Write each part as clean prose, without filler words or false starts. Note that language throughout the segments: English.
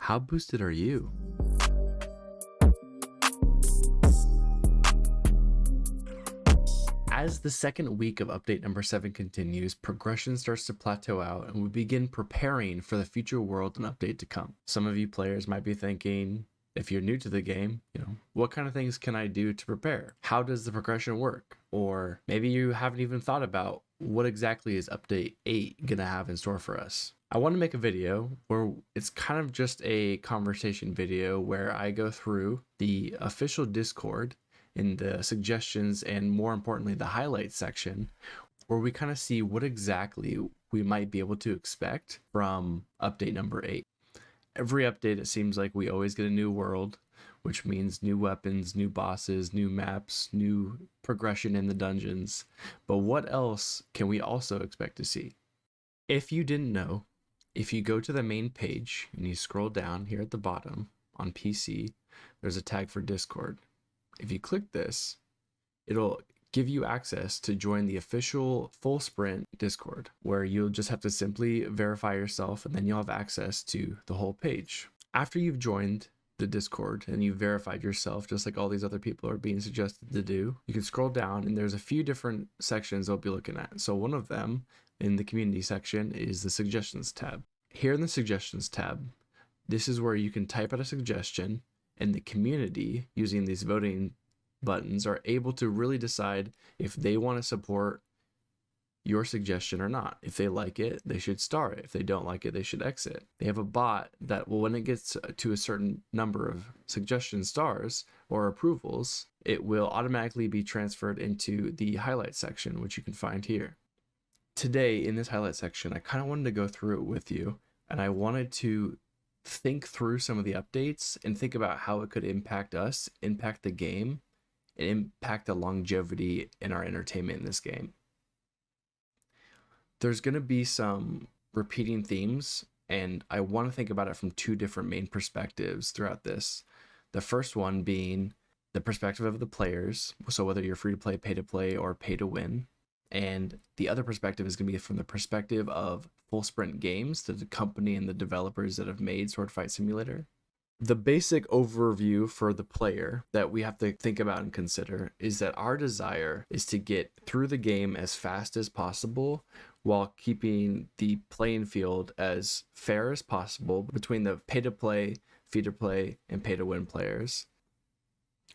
How boosted are you? As the second week of update number 7 continues, progression starts to plateau out and we begin preparing for the future world and update to come. Some of you players might be thinking, if you're new to the game, what kind of things can I do to prepare? How does the progression work? Or maybe you haven't even thought about what exactly is update 8 gonna have in store for us. I want to make a video where it's kind of just a conversation video where I go through the official Discord in the suggestions and more importantly the highlights section, where we kind of see what exactly we might be able to expect from update number 8. Every update, it seems like we always get a new world, which means new weapons, new bosses, new maps, new progression in the dungeons. But what else can we also expect to see? If you didn't know, if you go to the main page and you scroll down here at the bottom on PC, there's a tag for Discord. If you click this, it'll give you access to join the official Full Sprint Discord, where you'll just have to simply verify yourself and then you'll have access to the whole page. After you've joined the Discord and you've verified yourself, just like all these other people are being suggested to do, you can scroll down and there's a few different sections I'll be looking at. So one of them in the community section is the suggestions tab. Here in the suggestions tab, this is where you can type out a suggestion and the community, using these voting buttons, are able to really decide if they want to support your suggestion or not. If they like it, they should star it. If they don't like it, they should exit. They have a bot that will, when it gets to a certain number of suggestion stars or approvals, it will automatically be transferred into the highlight section, which you can find here. Today in this highlight section, I kind of wanted to go through it with you, and I wanted to think through some of the updates and think about how it could impact us, impact the game, and impact the longevity in our entertainment in this game. There's going to be some repeating themes, and I want to think about it from two different main perspectives throughout this. The first one being the perspective of the players, so whether you're free to play, pay to play, or pay to win. And the other perspective is going to be from the perspective of Full Sprint Games, the company and the developers that have made Sword Fight Simulator. The basic overview for the player that we have to think about and consider is that our desire is to get through the game as fast as possible while keeping the playing field as fair as possible between the pay-to-play, fee-to-play, and pay-to-win players.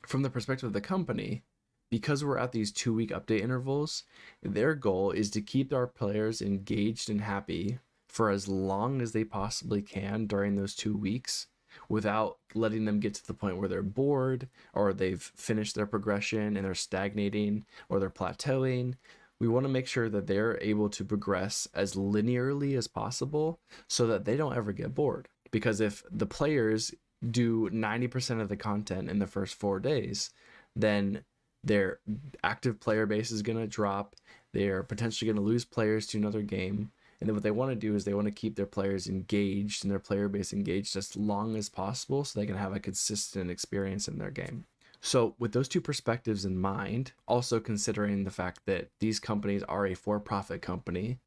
From the perspective of the company, because we're at these 2-week update intervals, their goal is to keep our players engaged and happy for as long as they possibly can during those 2 weeks, without letting them get to the point where they're bored or they've finished their progression and they're stagnating or they're plateauing. We want to make sure that they're able to progress as linearly as possible so that they don't ever get bored. Because if the players do 90% of the content in the first 4 days, then their active player base is going to drop. They're potentially going to lose players to another game. And then what they want to do is they want to keep their players engaged and their player base engaged as long as possible so they can have a consistent experience in their game. So with those two perspectives in mind, also considering the fact that these companies are a for-profit company,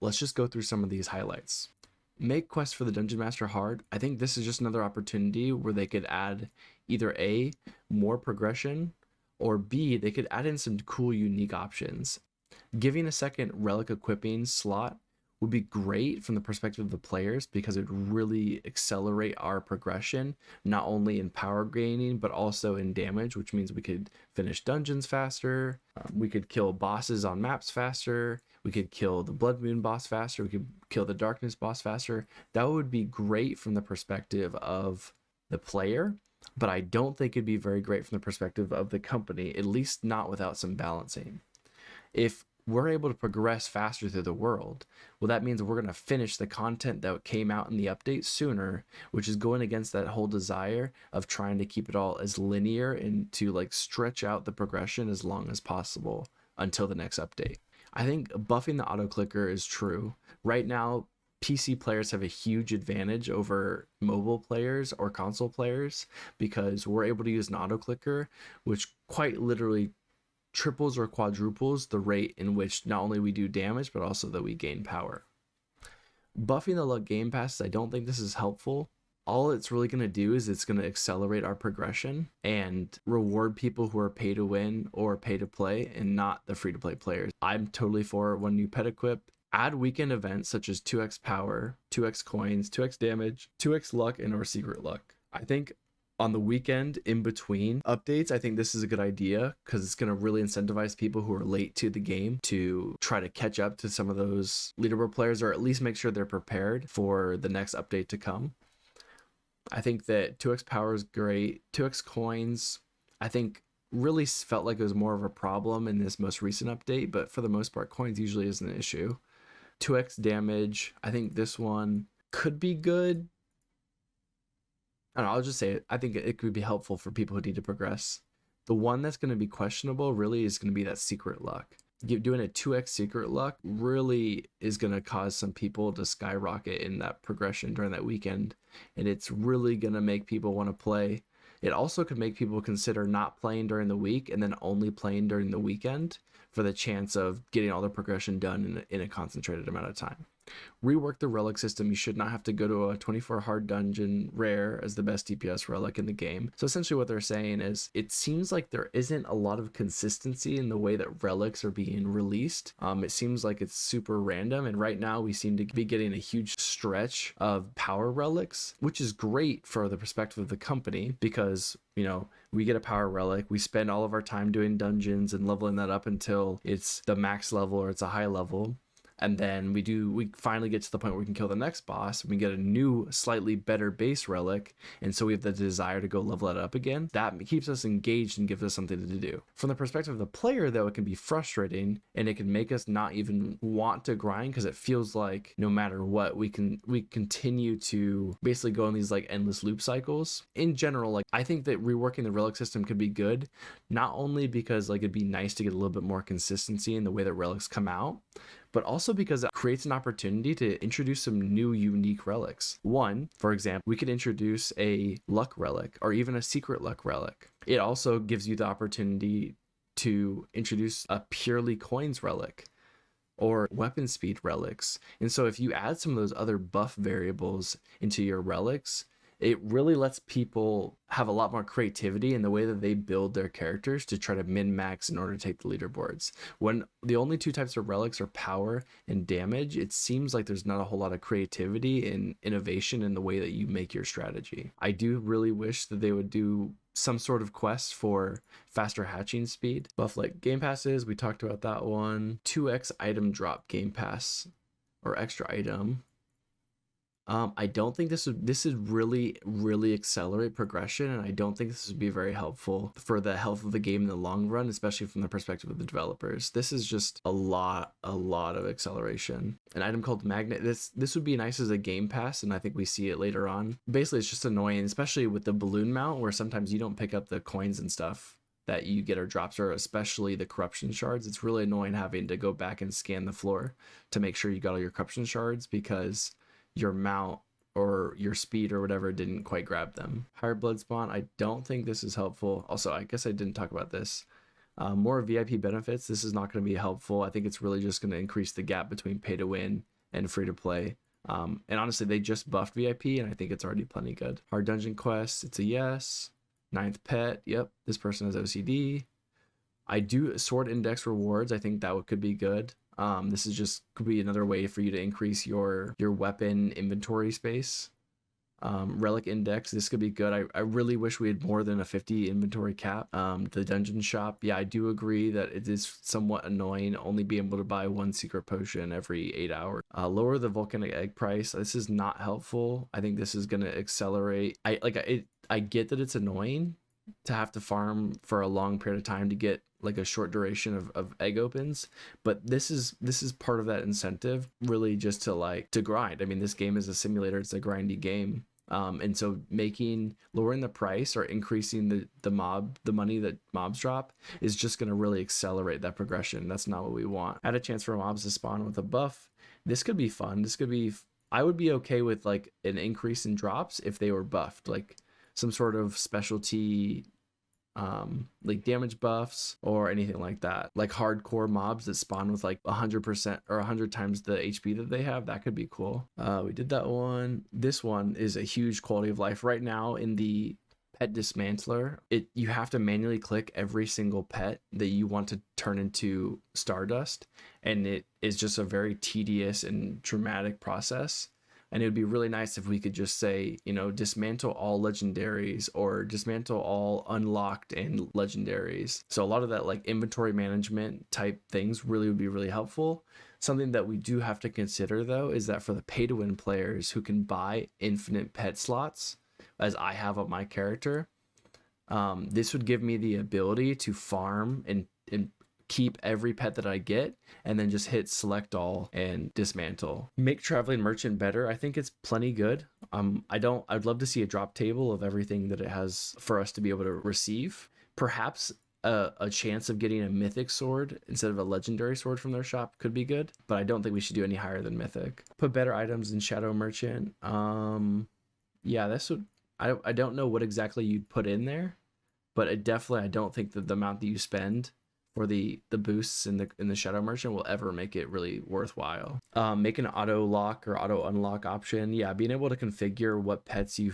let's just go through some of these highlights. Make Quest for the Dungeon Master hard. I think this is just another opportunity where they could add either A, more progression, or B, they could add in some cool, unique options. Giving a second relic equipping slot would be great from the perspective of the players because it would really accelerate our progression, not only in power gaining, but also in damage, which means we could finish dungeons faster, we could kill bosses on maps faster, we could kill the Blood Moon boss faster, we could kill the Darkness boss faster. That would be great from the perspective of the player, but I don't think it'd be very great from the perspective of the company, at least not without some balancing. If we're able to progress faster through the world, well, that means we're going to finish the content that came out in the update sooner, which is going against that whole desire of trying to keep it all as linear and to like stretch out the progression as long as possible until the next update. I think buffing the auto clicker is true. Right now, PC players have a huge advantage over mobile players or console players because we're able to use an auto clicker, which quite literally triples or quadruples the rate in which not only we do damage, but also that we gain power. Buffing the luck game passes, I don't think this is helpful. all it's really going to do is it's going to accelerate our progression and reward people who are pay to win or pay to play and not the free to play players. I'm totally for one new pet equip. Add weekend events such as 2x power, 2x coins, 2x damage, 2x luck, and or secret luck. I think on the weekend in between updates, I think this is a good idea because it's going to really incentivize people who are late to the game to try to catch up to some of those leaderboard players, or at least make sure they're prepared for the next update to come. I think that 2x power is great. 2x coins, I think really felt like it was more of a problem in this most recent update, but for the most part, coins usually isn't an issue. 2x damage, I think this one could be good. I don't know, I'll just say it. I think it could be helpful for people who need to progress. The one that's going to be questionable really is going to be that secret luck. Doing a 2x secret luck really is going to cause some people to skyrocket in that progression during that weekend, and it's really going to make people want to play. It also could make people consider not playing during the week and then only playing during the weekend for the chance of getting all the progression done in a concentrated amount of time. Rework the relic system. You should not have to go to a 24 hard dungeon rare as the best DPS relic in the game. So essentially what they're saying is it seems like there isn't a lot of consistency in the way that relics are being released. It seems like it's super random, and right now we seem to be getting a huge stretch of power relics, which is great for the perspective of the company because, you know, we get a power relic, we spend all of our time doing dungeons and leveling that up until it's the max level or it's a high level. And then we finally get to the point where we can kill the next boss and we get a new, slightly better base relic. And so we have the desire to go level it up again. That keeps us engaged and gives us something to do. From the perspective of the player, though, it can be frustrating and it can make us not even want to grind because it feels like no matter what, we continue to basically go in these like endless loop cycles. In general, like I think that reworking the relic system could be good, not only because like it'd be nice to get a little bit more consistency in the way that relics come out, but also because it creates an opportunity to introduce some new unique relics. One, for example, we could introduce a luck relic or even a secret luck relic. It also gives you the opportunity to introduce a purely coins relic or weapon speed relics. And so if you add some of those other buff variables into your relics, it really lets people have a lot more creativity in the way that they build their characters to try to min-max in order to take the leaderboards. When the only two types of relics are power and damage, it seems like there's not a whole lot of creativity and innovation in the way that you make your strategy. I do really wish that they would do some sort of quest for faster hatching speed. Buff like game passes, we talked about that one. 2x item drop game pass or extra item. I don't think this would really accelerate progression, and I don't think this would be very helpful for the health of the game in the long run, especially from the perspective of the developers. This is just a lot of acceleration. An item called Magnet, this would be nice as a game pass, and I think we see it later on. Basically, it's just annoying, especially with the balloon mount, where sometimes you don't pick up the coins and stuff that you get or drops, or especially the corruption shards. It's really annoying having to go back and scan the floor to make sure you got all your corruption shards because your mount or your speed or whatever didn't quite grab them. Higher blood spawn, I don't think this is helpful. Also, I guess I didn't talk about this. More VIP benefits, this is not going to be helpful. I think it's really just going to increase the gap between pay to win and free to play. And honestly, they just buffed VIP and I think it's already plenty good. Hard dungeon quests, it's a yes. 9th pet, yep, this person has OCD. I do sword index rewards, I think that could be good. This is just could be another way for you to increase your weapon inventory space. Relic index, this could be good. I really wish we had more than a 50 inventory cap. The dungeon shop, yeah, I do agree that it is somewhat annoying only being able to buy one secret potion every 8 hours. Lower the volcanic egg price, this is not helpful. I think this is going to accelerate. I get that it's annoying to have to farm for a long period of time to get like a short duration of egg opens, but this is part of that incentive, really, just to grind. I mean, this game is a simulator, it's a grindy game, and so lowering the price or increasing the money that mobs drop is just going to really accelerate that progression. That's not what we want. Add a chance for mobs to spawn with a buff. This could be fun. I would be okay with like an increase in drops if they were buffed, like some sort of specialty like damage buffs or anything like that. Like hardcore mobs that spawn with like 100% or 100 times the HP that they have. That could be cool. We did that one. This one is a huge quality of life. Right now in the pet dismantler, you have to manually click every single pet that you want to turn into Stardust, and it is just a very tedious and dramatic process. And it would be really nice if we could just say, you know, dismantle all legendaries or dismantle all unlocked and legendaries. So a lot of that like inventory management type things really would be really helpful. Something that we do have to consider though is that for the pay to win players who can buy infinite pet slots, as I have on my character, this would give me the ability to farm and keep every pet that I get, and then just hit select all and dismantle. Make traveling merchant better. I think it's plenty good. I'd love to see a drop table of everything that it has for us to be able to receive. Perhaps a chance of getting a mythic sword instead of a legendary sword from their shop could be good, but I don't think we should do any higher than mythic. Put better items in shadow merchant. Yeah, this would, I don't know what exactly you'd put in there, but I don't think that the amount that you spend for the boosts in the shadow merchant will ever make it really worthwhile. Make an auto lock or auto unlock option. Yeah, being able to configure what pets you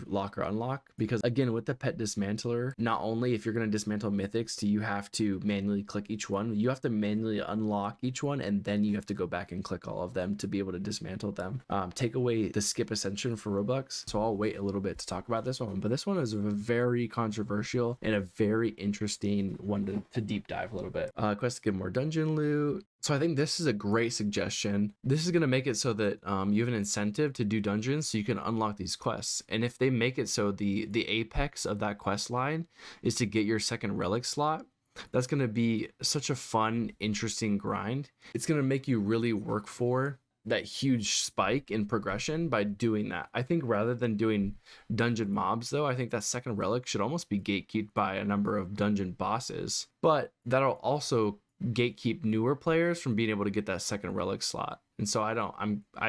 lock or unlock, because again with the pet dismantler, not only if you're going to dismantle mythics do you have to manually click each one, you have to manually unlock each one, and then you have to go back and click all of them to be able to dismantle them. Take away the skip ascension for Robux. So I'll wait a little bit to talk about this one, but this one is very controversial and a very interesting one to deep dive a little bit. Quest to get more dungeon loot. So I think this is a great suggestion. This is going to make it so that you have an incentive to do dungeons so you can unlock these quests. And if they make it so the apex of that quest line is to get your second relic slot, that's going to be such a fun, interesting grind. It's going to make you really work for that huge spike in progression by doing that. I think rather than doing dungeon mobs though, I think that second relic should almost be gatekeeped by a number of dungeon bosses, but that'll also gatekeep newer players from being able to get that second relic slot. And so I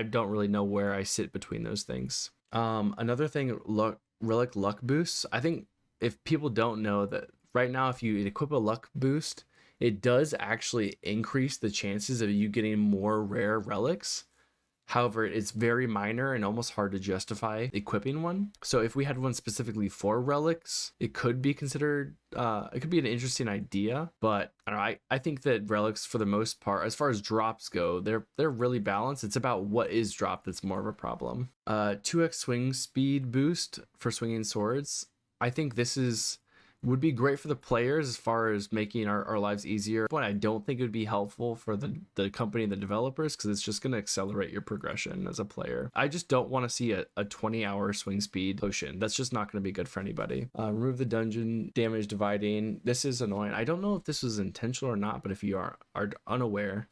don't really know where I sit between those things. Another thing, relic luck boosts. I think if people don't know that right now, if you equip a luck boost, it does actually increase the chances of you getting more rare relics. However, it's very minor and almost hard to justify equipping one. So if we had one specifically for relics, it could be considered, it could be an interesting idea, but I don't know, I think that relics for the most part, as far as drops go, they're really balanced. It's about what is dropped that's more of a problem. 2x swing speed boost for swinging swords. I think this would be great for the players as far as making our lives easier, but I don't think it would be helpful for the company and the developers, because it's just going to accelerate your progression as a player. I just don't want to see a 20-hour swing speed potion. That's just not going to be good for anybody. Remove the dungeon damage dividing. This is annoying. I don't know if this was intentional or not, but if you are unaware,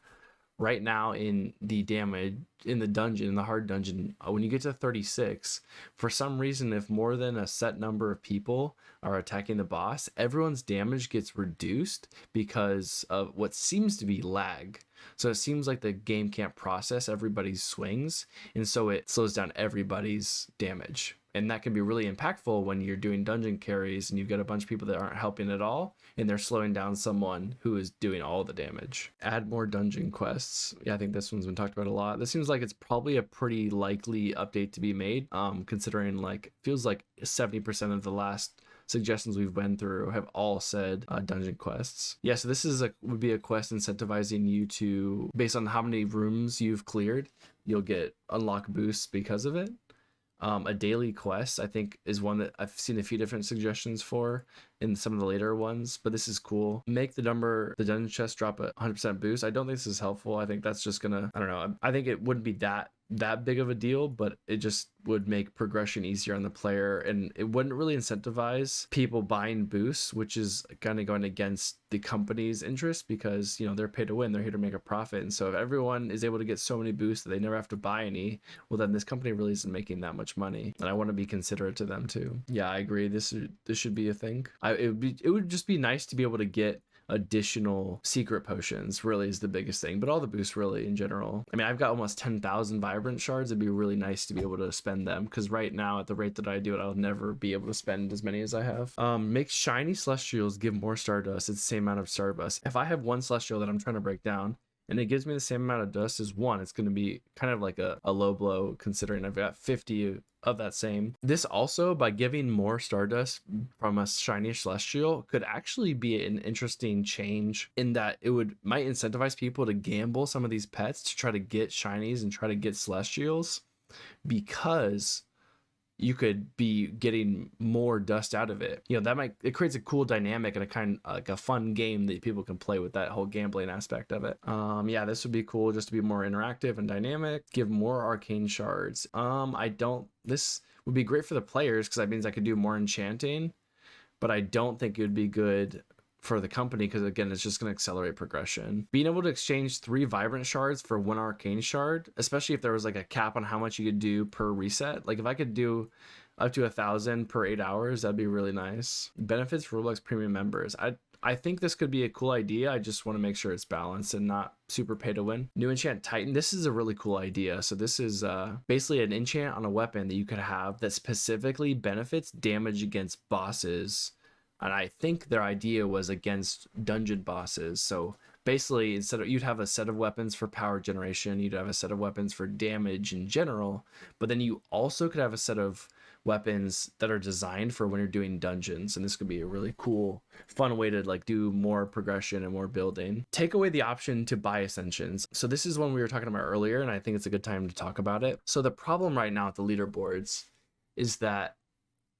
right now in the dungeon, in the hard dungeon, when you get to 36, for some reason, if more than a set number of people are attacking the boss, everyone's damage gets reduced because of what seems to be lag. So it seems like the game can't process everybody's swings, and so it slows down everybody's damage. And that can be really impactful when you're doing dungeon carries and you've got a bunch of people that aren't helping at all, and they're slowing down someone who is doing all the damage. Add more dungeon quests. Yeah, I think this one's been talked about a lot. This seems like it's probably a pretty likely update to be made, considering feels like 70% of the last suggestions we've went through have all said dungeon quests. Yeah, so this would be a quest incentivizing you to, based on how many rooms you've cleared, you'll get unlock boosts because of it. A daily quest, I think, is one that I've seen a few different suggestions for in some of the later ones, but this is cool. Make the dungeon chest drop a 100% boost. I don't think this is helpful. I think that's just gonna, I don't know. I think it wouldn't be that big of a deal, but it just would make progression easier on the player, and it wouldn't really incentivize people buying boosts, which is kind of going against the company's interest, because they're paid to win, they're here to make a profit. And so if everyone is able to get so many boosts that they never have to buy any, well, then this company really isn't making that much money, and I want to be considerate to them too. Yeah, I agree, this should be a thing. It would just be nice to be able to get additional secret potions really is the biggest thing, but all the boosts really in general. I mean, I've got almost 10,000 vibrant shards. It'd be really nice to be able to spend them, because right now at the rate that I do it, I'll never be able to spend as many as I have. Make shiny celestials give more stardust. It's the same amount of stardust. If I have one celestial that I'm trying to break down and it gives me the same amount of dust as one, it's going to be kind of like a low blow, considering I've got 50 of that same. This also, by giving more stardust from a shiny celestial, could actually be an interesting change in that it might incentivize people to gamble some of these pets to try to get shinies and try to get celestials, because you could be getting more dust out of it. You know, it creates a cool dynamic and a kind of like a fun game that people can play with that whole gambling aspect of it. Yeah, this would be cool just to be more interactive and dynamic. Give more arcane shards. This would be great for the players because that means I could do more enchanting, but I don't think it would be good for the company because, again, it's just going to accelerate progression. Being able to exchange 3 vibrant shards for 1 arcane shard, especially if there was like a cap on how much you could do per reset. Like if I could do up to 1,000 per 8 hours, that'd be really nice. Benefits for Roblox premium members. I think this could be a cool idea. I just want to make sure it's balanced and not super pay to win. New enchant Titan. This is a really cool idea. So this is basically an enchant on a weapon that you could have that specifically benefits damage against bosses. And I think their idea was against dungeon bosses. So basically, you'd have a set of weapons for power generation, you'd have a set of weapons for damage in general, but then you also could have a set of weapons that are designed for when you're doing dungeons. And this could be a really cool, fun way to like do more progression and more building. Take away the option to buy ascensions. So this is one we were talking about earlier, and I think it's a good time to talk about it. So the problem right now at the leaderboards is that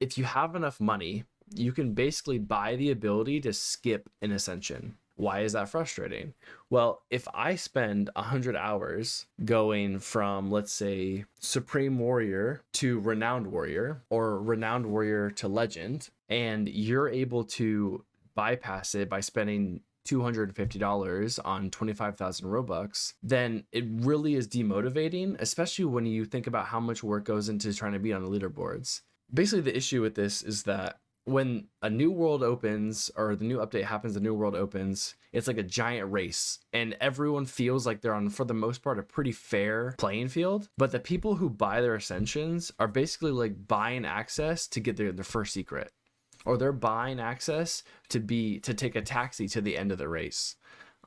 if you have enough money, you can basically buy the ability to skip an ascension. Why is that frustrating? Well, if I spend 100 hours going from, let's say, Supreme Warrior to Renowned Warrior, or Renowned Warrior to Legend, and you're able to bypass it by spending $250 on 25,000 Robux, then it really is demotivating, especially when you think about how much work goes into trying to be on the leaderboards. Basically, the issue with this is that when a new world opens, or the new update happens, the new world opens, it's like a giant race and everyone feels like they're on, for the most part, a pretty fair playing field. But the people who buy their ascensions are basically like buying access to get their first secret, or they're buying access to take a taxi to the end of the race.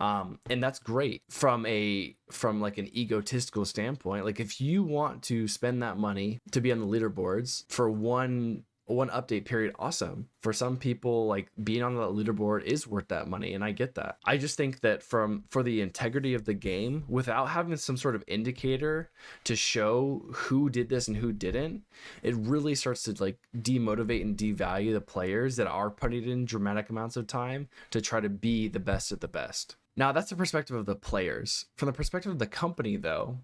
And that's great from like an egotistical standpoint. Like if you want to spend that money to be on the leaderboards for one update period, awesome. For some people, like being on the leaderboard is worth that money, and I get that. I just think that for the integrity of the game, without having some sort of indicator to show who did this and who didn't, it really starts to like demotivate and devalue the players that are putting in dramatic amounts of time to try to be the best at the best. Now, that's the perspective of the players. From the perspective of the company, though,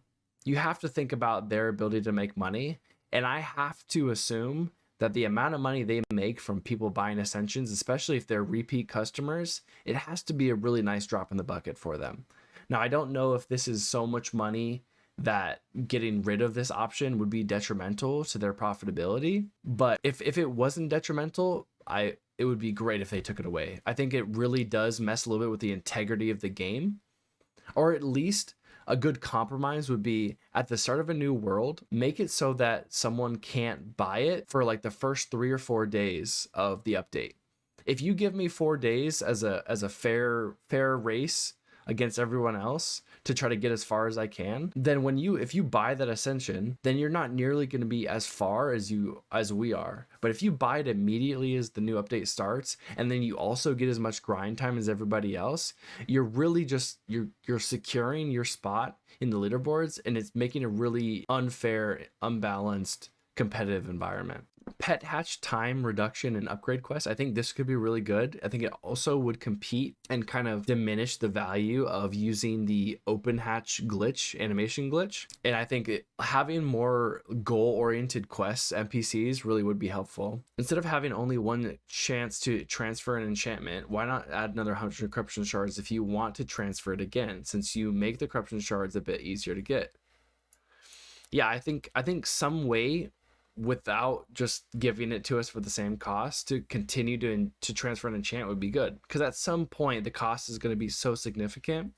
you have to think about their ability to make money, and I have to assume that the amount of money they make from people buying ascensions, especially if they're repeat customers, it has to be a really nice drop in the bucket for them. Now, I don't know if this is so much money that getting rid of this option would be detrimental to their profitability, but if it wasn't detrimental, it would be great if they took it away. I think it really does mess a little bit with the integrity of the game, or at least a good compromise would be at the start of a new world, make it so that someone can't buy it for like the first 3 or 4 days of the update. If you give me 4 days as a fair race against everyone else to try to get as far as I can, then if you buy that ascension, then you're not nearly going to be as far as we are. But if you buy it immediately as the new update starts, and then you also get as much grind time as everybody else, you're really just you're securing your spot in the leaderboards, and it's making a really unfair, unbalanced competitive environment. Pet hatch time reduction and upgrade quests. I think this could be really good. I think it also would compete and kind of diminish the value of using the open hatch glitch, animation glitch. And I think having more goal-oriented quests, NPCs, really would be helpful. Instead of having only one chance to transfer an enchantment, why not add another 100 corruption shards if you want to transfer it again, since you make the corruption shards a bit easier to get? Yeah, I think some way without just giving it to us for the same cost, to continue to transfer an enchant would be good, because at some point the cost is going to be so significant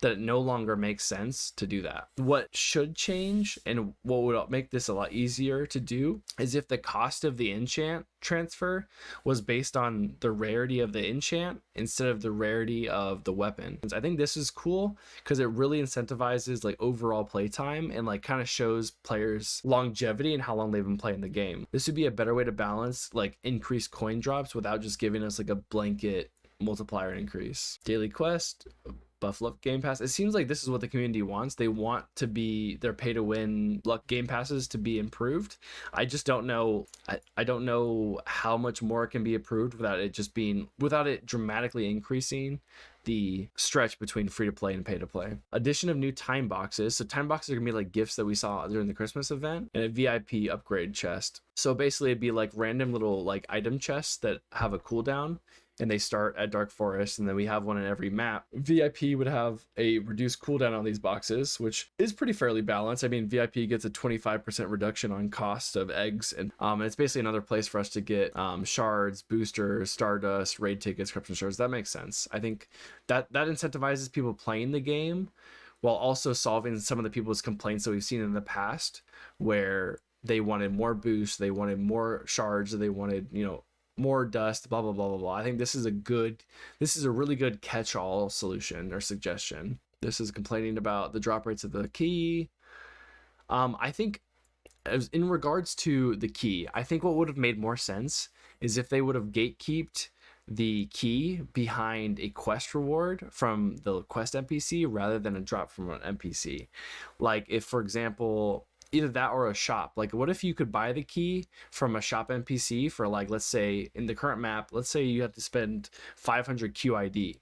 that it no longer makes sense to do that. What should change, and what would make this a lot easier to do, is if the cost of the enchant transfer was based on the rarity of the enchant instead of the rarity of the weapon. I think this is cool because it really incentivizes like overall playtime and like kind of shows players longevity and how long they've been playing the game. This would be a better way to balance like increased coin drops without just giving us like a blanket multiplier increase. Daily quest, buff luck game pass. It seems like this is what the community wants. They want to be their pay to win luck game passes to be improved. I just don't know. I don't know how much more it can be improved without it dramatically increasing the stretch between free to play and pay to play. Addition of new time boxes. So time boxes are gonna be like gifts that we saw during the Christmas event, and a VIP upgrade chest. So basically it'd be like random little like item chests that have a cooldown, and they start at Dark Forest, and then we have one in every map. VIP would have a reduced cooldown on these boxes, which is pretty fairly balanced. I mean, VIP gets a 25% reduction on cost of eggs, and it's basically another place for us to get shards, boosters, stardust, raid tickets, corruption shards. That makes sense. I think that incentivizes people playing the game while also solving some of the people's complaints that we've seen in the past, where they wanted more boosts, they wanted more shards, they wanted, more dust, blah blah blah blah blah. I think this is a really good catch-all solution or suggestion. This is complaining about the drop rates of the key. I think as in regards to the key, I think what would have made more sense is if they would have gatekeeped the key behind a quest reward from the quest NPC rather than a drop from an NPC. Like if, for example, either that or a shop. Like what if you could buy the key from a shop NPC for like, let's say in the current map, let's say you have to spend 500 QID.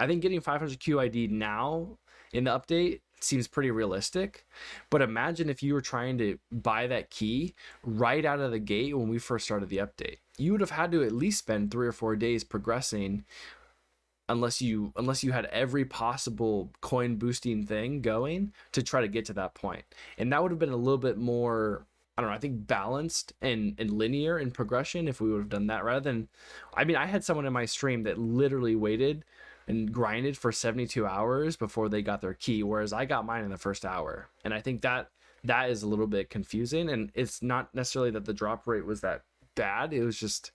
I think getting 500 QID now in the update seems pretty realistic, but imagine if you were trying to buy that key right out of the gate when we first started the update. You would have had to at least spend 3 or 4 days progressing, unless you had every possible coin boosting thing going to try to get to that point. And that would have been a little bit more, I don't know, I think balanced and linear in progression if we would have done that, rather than, I mean, I had someone in my stream that literally waited and grinded for 72 hours before they got their key, whereas I got mine in the first hour. And I think that is a little bit confusing, and it's not necessarily that the drop rate was that bad. It was just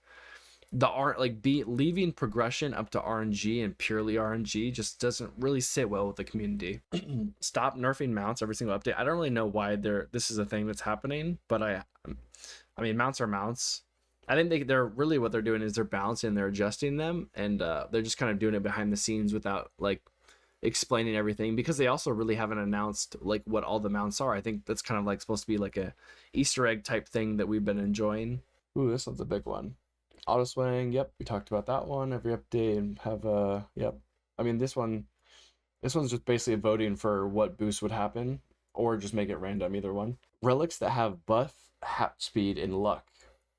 leaving progression up to RNG and purely RNG just doesn't really sit well with the community. Stop nerfing mounts every single update. I don't really know why this is a thing that's happening, but I mean, mounts are mounts. I think they're really, what they're doing is they're balancing, they're adjusting them, and they're just kind of doing it behind the scenes without like explaining everything, because they also really haven't announced like what all the mounts are. I think that's kind of like supposed to be like a Easter egg type thing that we've been enjoying. Ooh, this one's a big one. Auto swing, yep, we talked about that one. Every update and have yep. I mean, this one's just basically voting for what boost would happen, or just make it random, either one. Relics that have buff, hatch speed, and luck.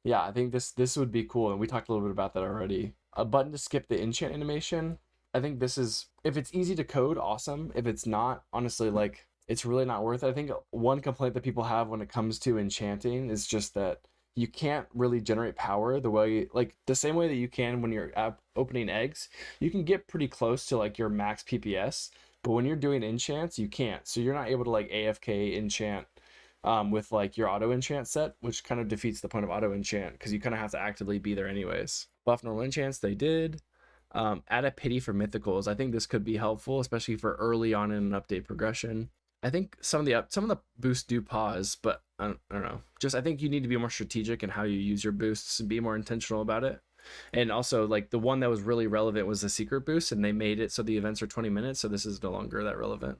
Yeah, I think this would be cool, and we talked a little bit about that already. A button to skip the enchant animation. I think this is, if it's easy to code, awesome. If it's not, honestly, like, it's really not worth it. I think one complaint that people have when it comes to enchanting is just that you can't really generate power the way, like the same way that you can when you're opening eggs. You can get pretty close to like your max PPS, but when you're doing enchants, you can't. So you're not able to like AFK enchant with like your auto enchant set, which kind of defeats the point of auto enchant, because you kind of have to actively be there anyways. Buff normal enchants, they did. Add a pity for mythicals. I think this could be helpful, especially for early on in an update progression. I think some of the boosts do pause, but I don't know. Just, I think you need to be more strategic in how you use your boosts and be more intentional about it. And also, like, the one that was really relevant was the secret boost, and they made it so the events are 20 minutes, so this is no longer that relevant.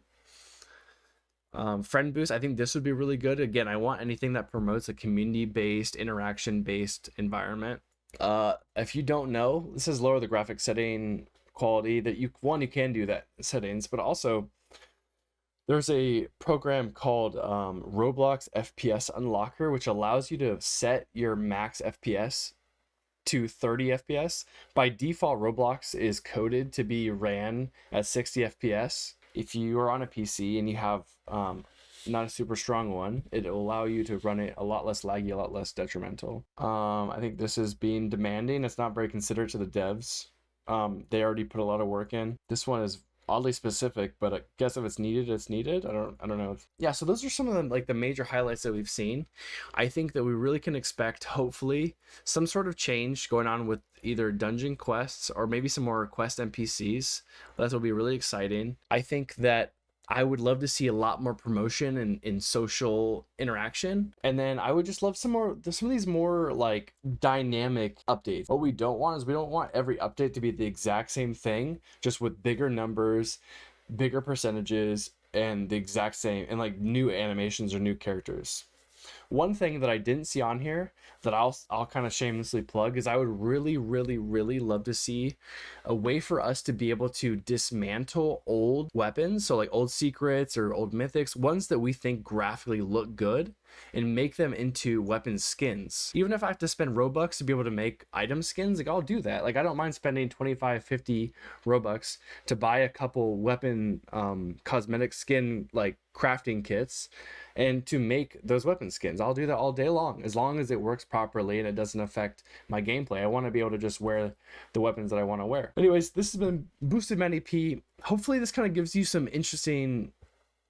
Friend boost, I think this would be really good. Again, I want anything that promotes a community-based, interaction-based environment. If you don't know, this is lower the graphic setting quality. That you can do that settings, but also there's a program called Roblox FPS Unlocker, which allows you to set your max FPS to 30 FPS. By default, Roblox is coded to be ran at 60 FPS. If you are on a PC and you have not a super strong one. It'll allow you to run it a lot less laggy, a lot less detrimental. I think this is being demanding. It's not very considerate to the devs. They already put a lot of work in. This one is oddly specific, but I guess if it's needed, it's needed. I don't know. Yeah, so those are some of the like the major highlights that we've seen. I think that we really can expect, hopefully, some sort of change going on with either dungeon quests or maybe some more quest NPCs. That will be really exciting. I think that I would love to see a lot more promotion and in social interaction. And then I would just love some of these more like dynamic updates. What we don't want is we don't want every update to be the exact same thing, just with bigger numbers, bigger percentages, and the exact same, and like new animations or new characters. One thing that I didn't see on here that I'll kind of shamelessly plug is I would really love to see a way for us to be able to dismantle old weapons, so like old secrets or old mythics, ones that we think graphically look good, and make them into weapon skins. Even if I have to spend Robux to be able to make item skins, like I'll do that. Like I don't mind spending 25-50 Robux to buy a couple weapon cosmetic skin like crafting kits and to make those weapon skins. I'll do that all day long as it works properly and it doesn't affect my gameplay. I want to be able to just wear the weapons that I want to wear. Anyways, this has been BoostedMattyP. Hopefully this kind of gives you some interesting,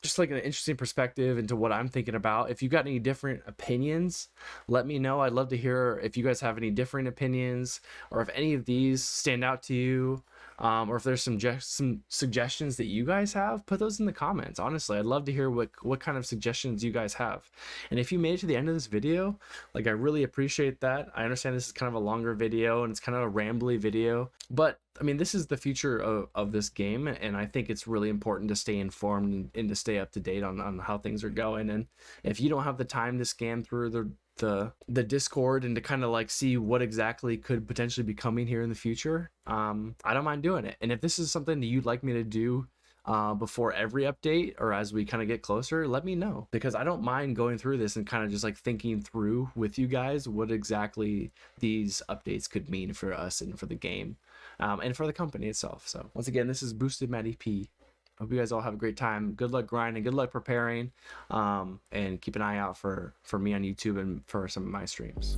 just like an interesting perspective into what I'm thinking about. If you got any different opinions, let me know. I'd love to hear if you guys have any different opinions, or if any of these stand out to you, or if there's some suggestions that you guys have, put those in the comments. Honestly, I'd love to hear what kind of suggestions you guys have. And if you made it to the end of this video, like I really appreciate that. I understand this is kind of a longer video and it's kind of a rambly video, but I mean, this is the future of this game, and I think it's really important to stay informed and to stay up to date on how things are going. And if you don't have the time to scan through the Discord and to kind of like see what exactly could potentially be coming here in the future, I don't mind doing it. And if this is something that you'd like me to do before every update or as we kind of get closer, let me know, because I don't mind going through this and kind of just like thinking through with you guys what exactly these updates could mean for us and for the game, and for the company itself. So once again, this is BoostedMattyP. Hope you guys all have a great time. Good luck grinding, good luck preparing, and keep an eye out for me on YouTube and for some of my streams.